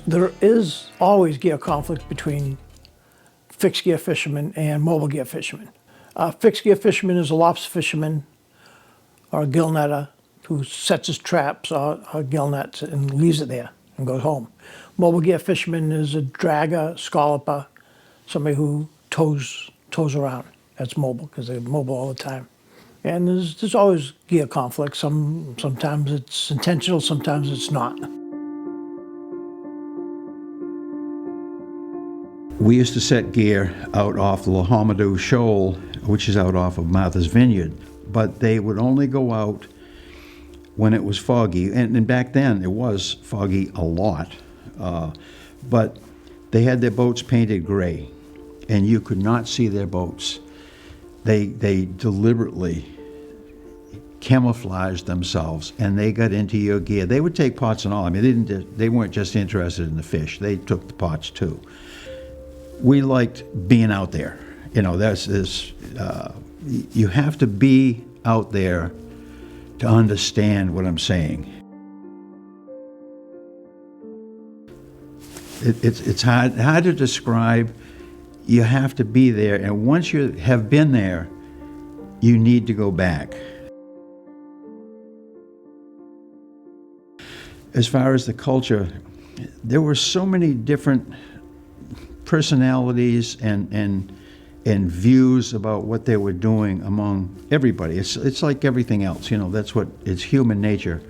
There is always gear conflict between fixed gear fishermen and mobile gear fishermen. A fixed gear fisherman is a lobster fisherman or a gill netter who sets his traps or gill nets and leaves it there and goes home. Mobile gear fisherman is a dragger, scalloper, somebody who tows around. That's mobile because they're mobile all the time. And there's always gear conflict. Sometimes it's intentional, sometimes it's not. We used to set gear out off the Lahamadou Shoal, which is out off of Martha's Vineyard, but they would only go out when it was foggy, and back then it was foggy a lot, but they had their boats painted gray, and you could not see their boats. They deliberately camouflaged themselves, and they got into your gear. They would take pots and all. I mean, they weren't just interested in the fish. They took the pots too. We liked being out there. You know, you have to be out there to understand what I'm saying. It's hard to describe. You have to be there, and once you have been there, you need to go back. As far as the culture, there were so many different personalities and views about what they were doing among everybody. It's like everything else, you know, it's human nature.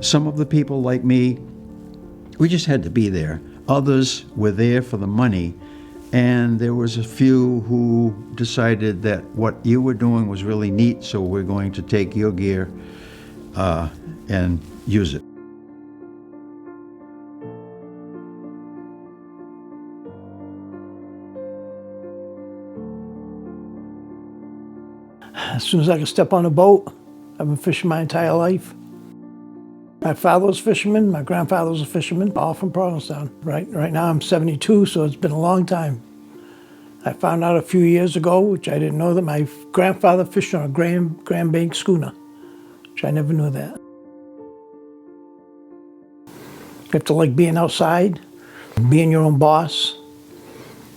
Some of the people like me, we just had to be there. Others were there for the money, and there was a few who decided that what you were doing was really neat, so we're going to take your gear and use it. As soon as I could step on a boat, I've been fishing my entire life. My father was a fisherman, my grandfather was a fisherman, all from Provincetown. Right now I'm 72, so it's been a long time. I found out a few years ago, which I didn't know, that my grandfather fished on a Grand Bank schooner, which I never knew that. You have to like being outside, being your own boss,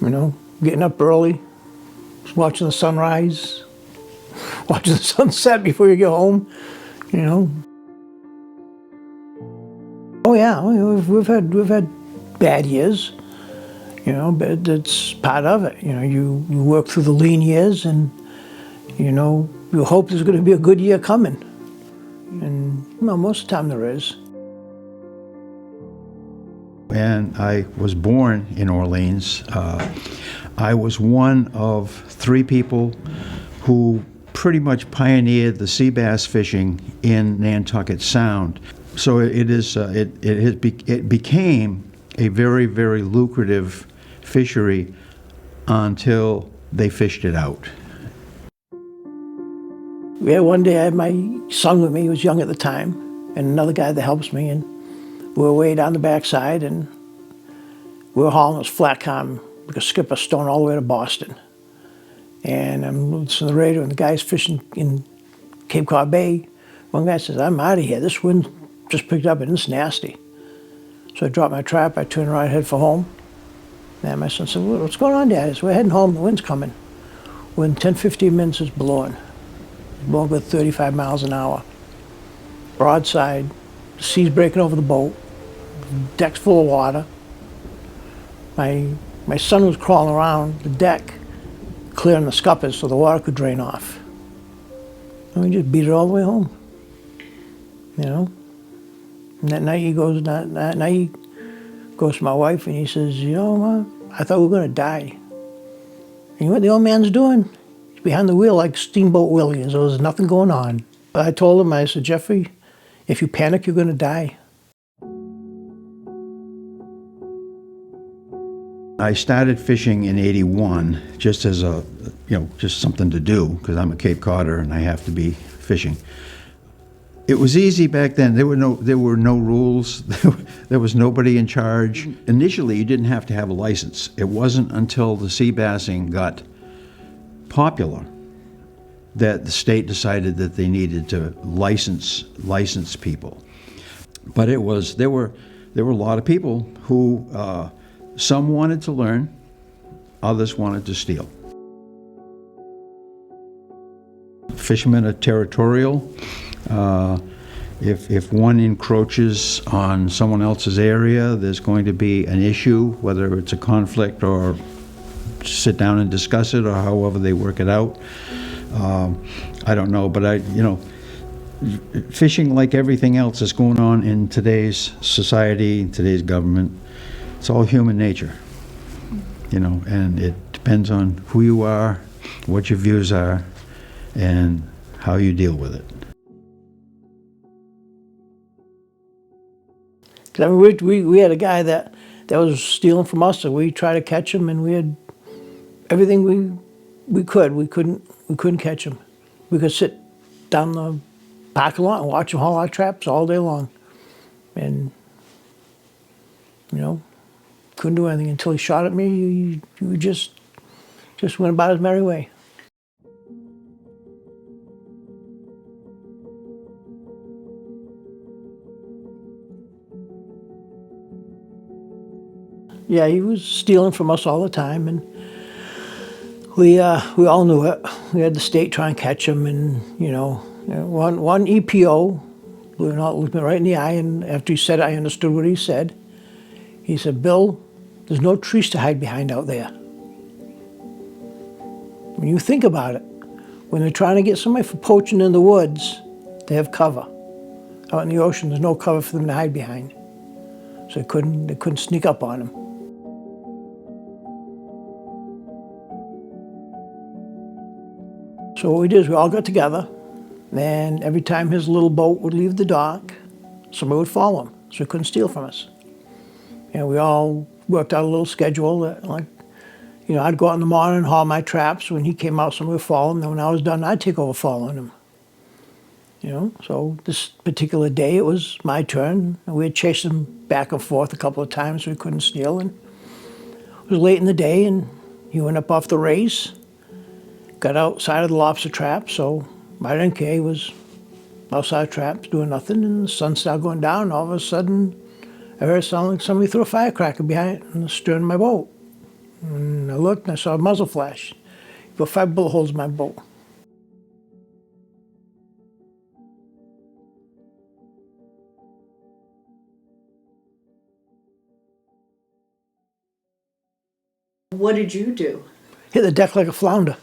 you know, getting up early, watching the sunrise, watching the sunset before you get home, you know. Oh yeah, we've had bad years, you know, but it's part of it. You know, you work through the lean years, and you know, you hope there's going to be a good year coming, and well, most of the time there is. And I was born in Orleans. I was one of 3 people who pretty much pioneered the sea bass fishing in Nantucket Sound. So it became a very, very lucrative fishery until they fished it out. Yeah, one day I had my son with me. He was young at the time, and another guy that helps me, and we were way down the backside, and we were hauling this flat calm. We could skip a stone all the way to Boston. And I'm listening to the radio, and the guy's fishing in Cape Cod Bay. One guy says, "I'm out of here. This wind just picked up, and it's nasty." So I dropped my trap. I turned around, head for home. And my son said, "What's going on, Dad?" I said, "We're heading home. The wind's coming." Within 10, 15 minutes, it's blowing. It's blowing with 35 miles an hour. Broadside. The sea's breaking over the boat. The deck's full of water. My son was crawling around the deck, clearing the scuppers so the water could drain off. And we just beat it all the way home, you know. And that night he goes to my wife and he says, "You know, Ma, I thought we were gonna die." And you know what the old man's doing? He's behind the wheel like Steamboat Willie, and so there's nothing going on. I told him, I said, "Jeffrey, if you panic, you're gonna die." I started fishing in '81 just as just something to do, because I'm a Cape Codder and I have to be fishing. It was easy back then. There were no rules. There was nobody in charge. Initially, you didn't have to have a license. It wasn't until the sea bassing got popular that the state decided that they needed to license people. But there were a lot of people who some wanted to learn, others wanted to steal. Fishermen are territorial. If one encroaches on someone else's area, there's going to be an issue, whether it's a conflict or sit down and discuss it, or however they work it out. I don't know, but fishing, like everything else that's going on in today's society, in today's government, it's all human nature, and it depends on who you are, what your views are, and how you deal with it. I mean, we had a guy that was stealing from us, so we tried to catch him, and we had everything we could. We couldn't catch him. We could sit down the parking lot and watch him haul our traps all day long, and couldn't do anything until he shot at me. He just went about his merry way. Yeah, he was stealing from us all the time, and we all knew it. We had the state try and catch him, and one EPO, believe it or not, looked me right in the eye, and after he said it, I understood what he said. He said, "Bill, there's no trees to hide behind out there." When you think about it, when they're trying to get somebody for poaching in the woods, they have cover. Out in the ocean, there's no cover for them to hide behind, so they couldn't sneak up on him. So what we did is we all got together, and every time his little boat would leave the dock, somebody would follow him, so he couldn't steal from us. We all worked out a little schedule that, I'd go out in the morning and haul my traps. When he came out, somebody would follow him. Then when I was done, I'd take over following him. So this particular day, it was my turn, and we had chased him back and forth a couple of times so he couldn't steal. And it was late in the day, and he went up off the race, got outside of the lobster trap, so I didn't care. He was outside traps doing nothing, and the sun started going down, and all of a sudden I heard it sound like somebody threw a firecracker behind in the stern of my boat. And I looked and I saw a muzzle flash. He put 5 bullet holes in my boat. What did you do? Hit the deck like a flounder.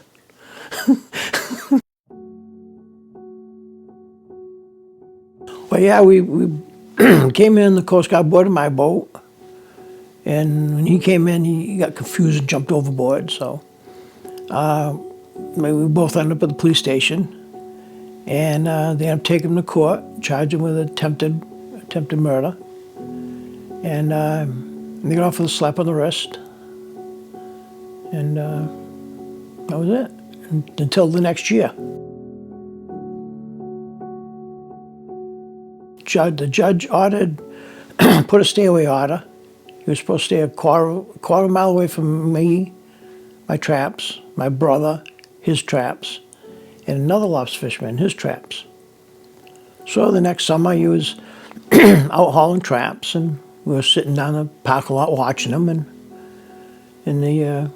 Well, yeah, we came in, the Coast Guard boarded my boat, and when he came in, he got confused and jumped overboard, so we both ended up at the police station, and they ended up taking him to court, charged him with attempted murder, and they got off with a slap on the wrist, and that was it, until the next year. The judge ordered, put a stay-away order. He was supposed to stay a quarter mile away from me, my traps, my brother, his traps, and another lobster fisherman, his traps. So the next summer he was out hauling traps, and we were sitting down the parking lot watching him, and the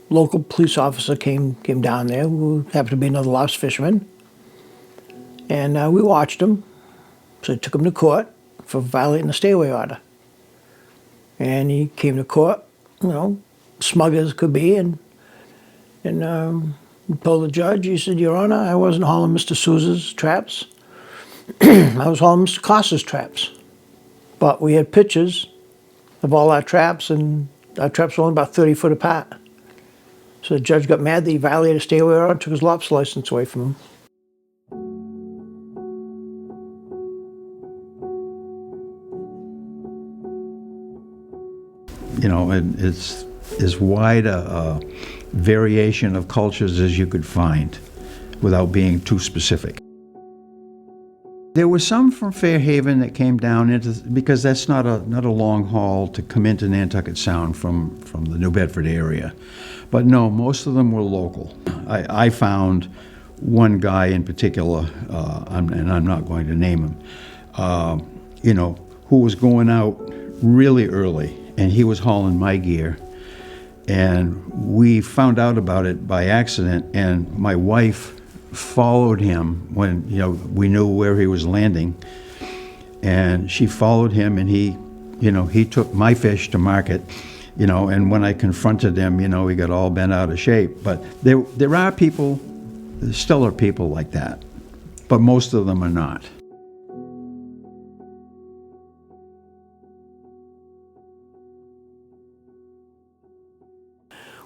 local police officer came down there, who happened to be another lobster fisherman, and we watched him. So they took him to court for violating the stay-away order. And he came to court, smug as could be, and he told the judge, he said, "Your Honor, I wasn't hauling Mr. Souza's traps. I was hauling Mr. Costa's traps. But we had pictures of all our traps, and our traps were only about 30 foot apart." So the judge got mad that he violated a stay-away order and took his lobster license away from him. It's as wide a variation of cultures as you could find without being too specific. There were some from Fairhaven that came down because that's not a long haul to come into Nantucket Sound from the New Bedford area. But no, most of them were local. I found one guy in particular, and I'm not going to name him, you know, who was going out really early, and he was hauling my gear. And we found out about it by accident, and my wife followed him when, you know, we knew where he was landing. And she followed him, and he, you know, he took my fish to market, you know, and when I confronted him, you know, he got all bent out of shape. But there are people, there still are people like that, but most of them are not.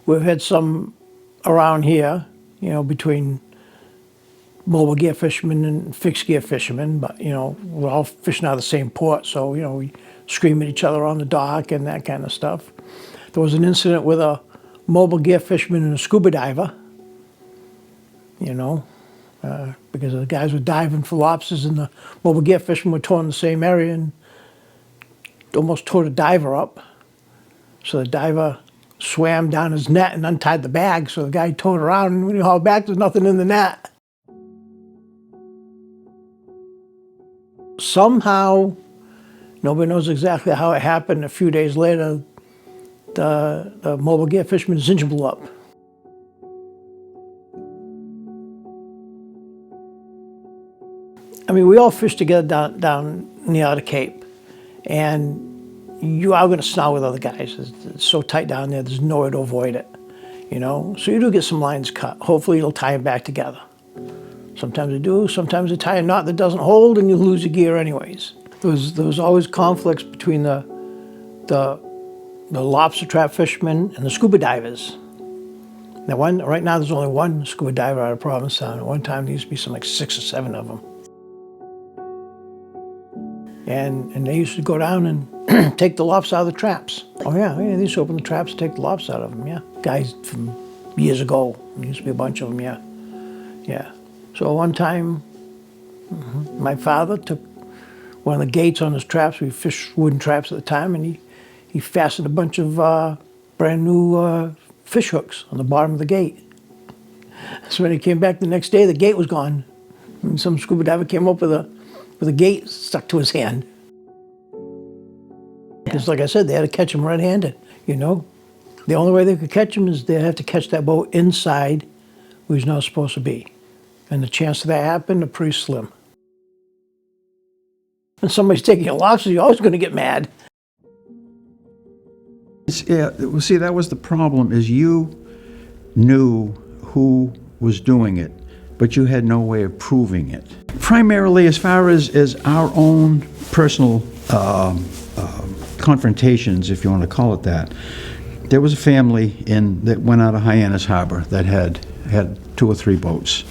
We've had some around here, you know, between mobile gear fishermen and fixed gear fishermen, but, you know, we're all fishing out of the same port, so, you know, we scream at each other on the dock and that kind of stuff. There was an incident with a mobile gear fisherman and a scuba diver, you know, because the guys were diving for lobsters and the mobile gear fishermen were towing the same area and almost towed a diver up. So the diver swam down his net and untied the bag, so the guy towed around, and when he hauled back, there's nothing in the net. Somehow, nobody knows exactly how it happened, a few days later, the mobile gear fisherman's engine blew up. I mean, we all fish together down near the Cape, and you are going to snarl with other guys. It's so tight down there, there's no way to avoid it, you know? So you do get some lines cut. Hopefully you'll tie them back together. Sometimes they do, sometimes they tie a knot that doesn't hold and you lose your gear anyways. There was always conflicts between the lobster trap fishermen and the scuba divers. Now right now there's only one scuba diver out of Provincetown. At one time there used to be some like 6 or 7 of them. And they used to go down and take the lobster out of the traps. Oh yeah, they used to open the traps and take the lobster out of them, yeah. Guys from years ago, there used to be a bunch of them, yeah. Yeah. So one time, my father took one of the gates on his traps. We fished wooden traps at the time, and he fastened a bunch of brand new fish hooks on the bottom of the gate. So when he came back the next day, the gate was gone. And some scuba diver came up with a gate stuck to his hand. Because like I said, they had to catch him red-handed, you know. The only way they could catch him is they'd have to catch that boat inside where he's not supposed to be. And the chance of that happening are pretty slim. When somebody's taking a lobster, you're always going to get mad. Yeah, well, see, that was the problem, is you knew who was doing it, but you had no way of proving it. Primarily, as far as our own personal confrontations, if you want to call it that, there was a family that went out of Hyannis Harbor that had 2 or 3 boats,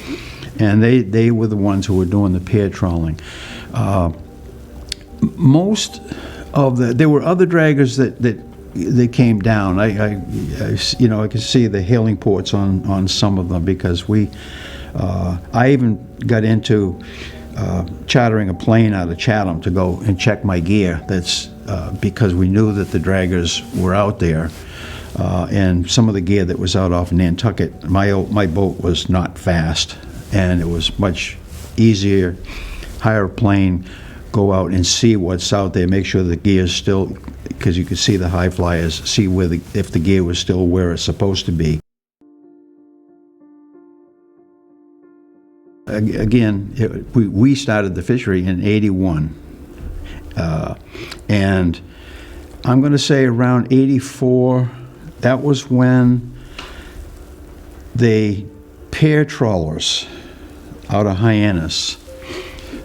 and they were the ones who were doing the pair trawling. Most of there were other draggers that came down. I you know, I could see the hailing ports on some of them, because I even got into chartering a plane out of Chatham to go and check my gear. That's because we knew that the draggers were out there, and some of the gear that was out off Nantucket. My boat was not fast, and it was much easier. Hire a plane, go out and see what's out there, make sure the gear is still, because you could see the high flyers, see if the gear was still where it's supposed to be. Again, we started the fishery in '81, and I'm going to say around '84, that was when the pair trawlers out of Hyannis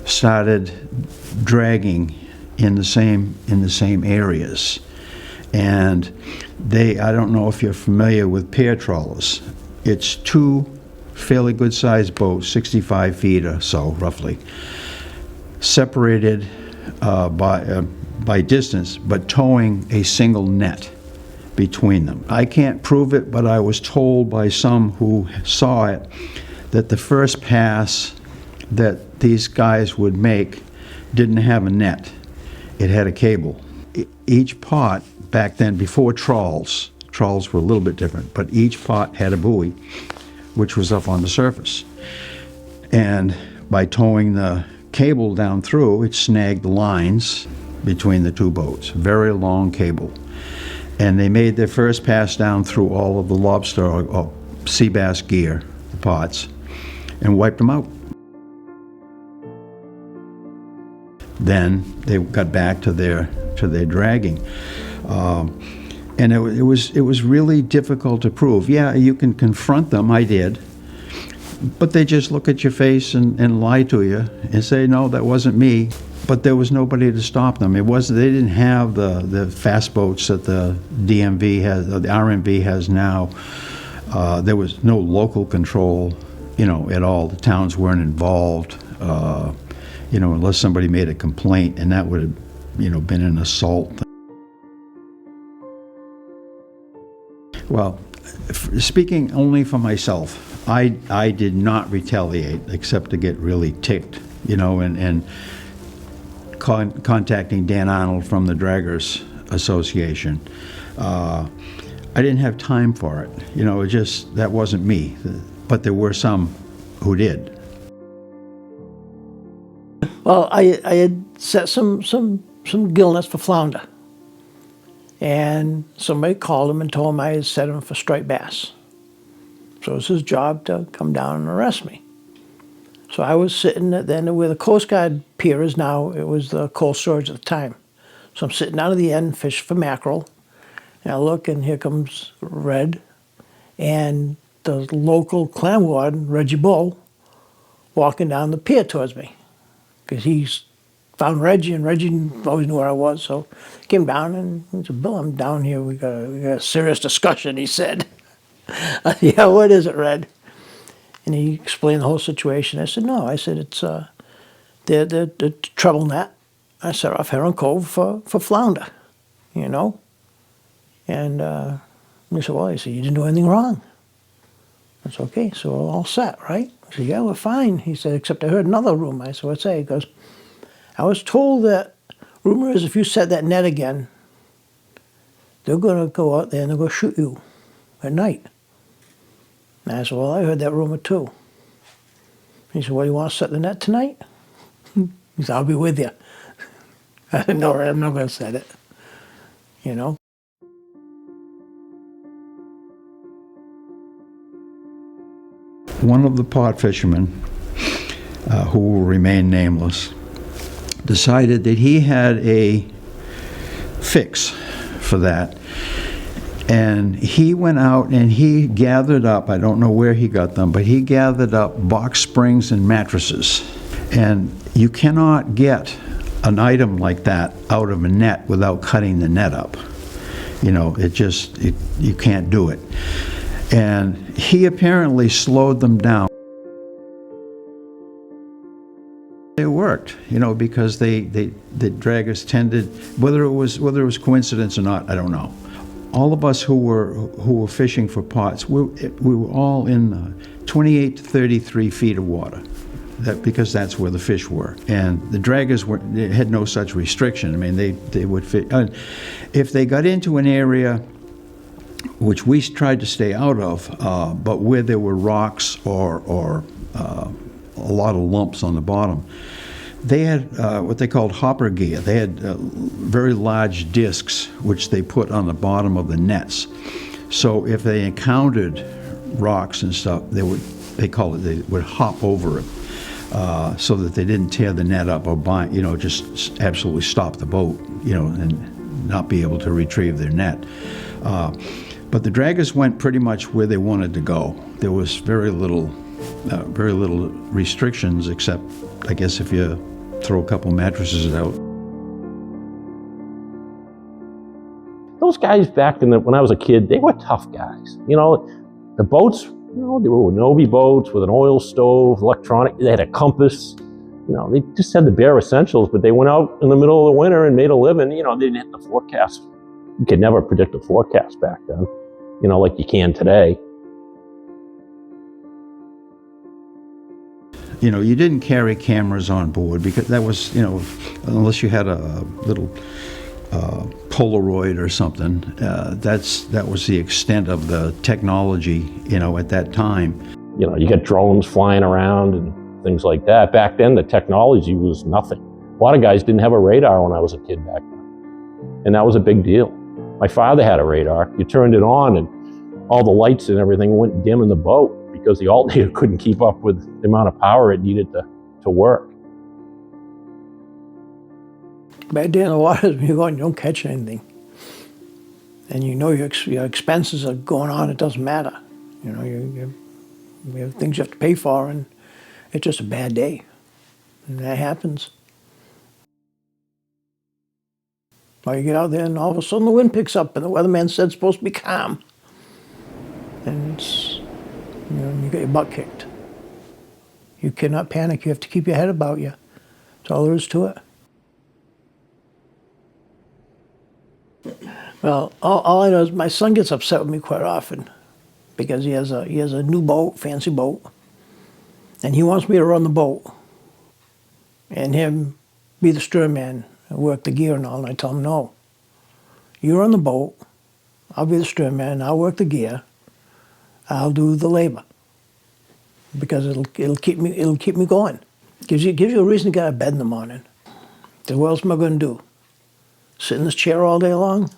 started dragging in the same areas. And I don't know if you're familiar with pair trawlers. It's 2 fairly good sized boats, 65 feet or so roughly, separated by distance, but towing a single net between them. I can't prove it, but I was told by some who saw it that the first pass that these guys would make didn't have a net. It had a cable. Each pot back then, before trawls were a little bit different, but each pot had a buoy which was up on the surface. And by towing the cable down through, it snagged the lines between the two boats. Very long cable. And they made their first pass down through all of the lobster or sea bass gear, the pots, and wiped them out. Then they got back to their dragging. And it was really difficult to prove. Yeah, you can confront them, I did, but they just look at your face and lie to you and say, no, that wasn't me. But there was nobody to stop them. They didn't have the fast boats that the DMV has, or the RMV has now. There was no local control, at all. The towns weren't involved, unless somebody made a complaint, and that would have, been an assault. Well, speaking only for myself, I did not retaliate except to get really ticked, and contacting Dan Arnold from the Draggers Association. I didn't have time for it. That wasn't me. But there were some who did. Well, I had set some gill nets for flounder. And somebody called him and told him I had set him for striped bass. So it was his job to come down and arrest me. So I was sitting at the end of where the Coast Guard pier is now. It was the cold storage at the time. So I'm sitting down at the end, fishing for mackerel. And I look, and here comes Red and the local clam warden, Reggie Bull, walking down the pier towards me. Because he's found Reggie, and Reggie always knew where I was. So he came down and he said, Bill, I'm down here. We got a serious discussion, he said. I said, yeah, what is it, Red? And he explained the whole situation. I said, no. I said, it's the treble net. I set off Heron Cove for flounder, And he said, well, you didn't do anything wrong. That's okay, so we're all set, right? I said, yeah, we're fine. He said, except I heard another rumor. I said, what's that? He goes, I was told that rumor is if you set that net again, they're going to go out there and they're going to shoot you at night. And I said, well, I heard that rumor too. He said, well, you want to set the net tonight? He said, I'll be with you. I said, no, I'm not going to set it. One of the pot fishermen, who will remain nameless, decided that he had a fix for that. And he went out and he gathered up, I don't know where he got them, but he gathered up box springs and mattresses. And you cannot get an item like that out of a net without cutting the net up. You can't do it. And he apparently slowed them down. It worked, because the draggers tended, whether it was coincidence or not, I don't know. All of us who were fishing for pots, we were all in 28 to 33 feet of water, because that's where the fish were. And the draggers had no such restriction. I mean, they would fit. If they got into an area which we tried to stay out of, but where there were rocks or a lot of lumps on the bottom, they had what they called hopper gear. They had very large discs which they put on the bottom of the nets. So if they encountered rocks and stuff, they would hop over it so that they didn't tear the net up or just absolutely stop the boat, and not be able to retrieve their net. But the draggers went pretty much where they wanted to go. There was very little restrictions, except, I guess, if you throw a couple mattresses out. Those guys back when I was a kid, they were tough guys. The boats, they were Nobi boats with an oil stove, electronic. They had a compass. They just had the bare essentials, but they went out in the middle of the winter and made a living. They didn't hit the forecast. You could never predict the forecast back then, like you can today. You didn't carry cameras on board because that was, unless you had a little Polaroid or something. That was the extent of the technology, at that time. You got drones flying around and things like that. Back then, the technology was nothing. A lot of guys didn't have a radar when I was a kid back then, and that was a big deal. My father had a radar. You turned it on, and all the lights and everything went dim in the boat because the alternator couldn't keep up with the amount of power it needed to work. Back there in the waters, when you go and you don't catch anything, and you know your expenses are going on, it doesn't matter. You know, you have things you have to pay for, and it's just a bad day. And that happens. Or you get out there and all of a sudden the wind picks up and the weatherman said it's supposed to be calm. And it's, you know, you get your butt kicked. You cannot panic. You have to keep your head about you. That's all there is to it. Well, all I know is my son gets upset with me quite often because he has a new boat, fancy boat, and he wants me to run the boat and him be the stern man and work the gear and all. And I tell him, no, you run the boat, I'll be the stern man, I'll work the gear, I'll do the labor because it'll keep me going. Gives you a reason to get out of bed in the morning. So what else am I going to do? Sit in this chair all day long?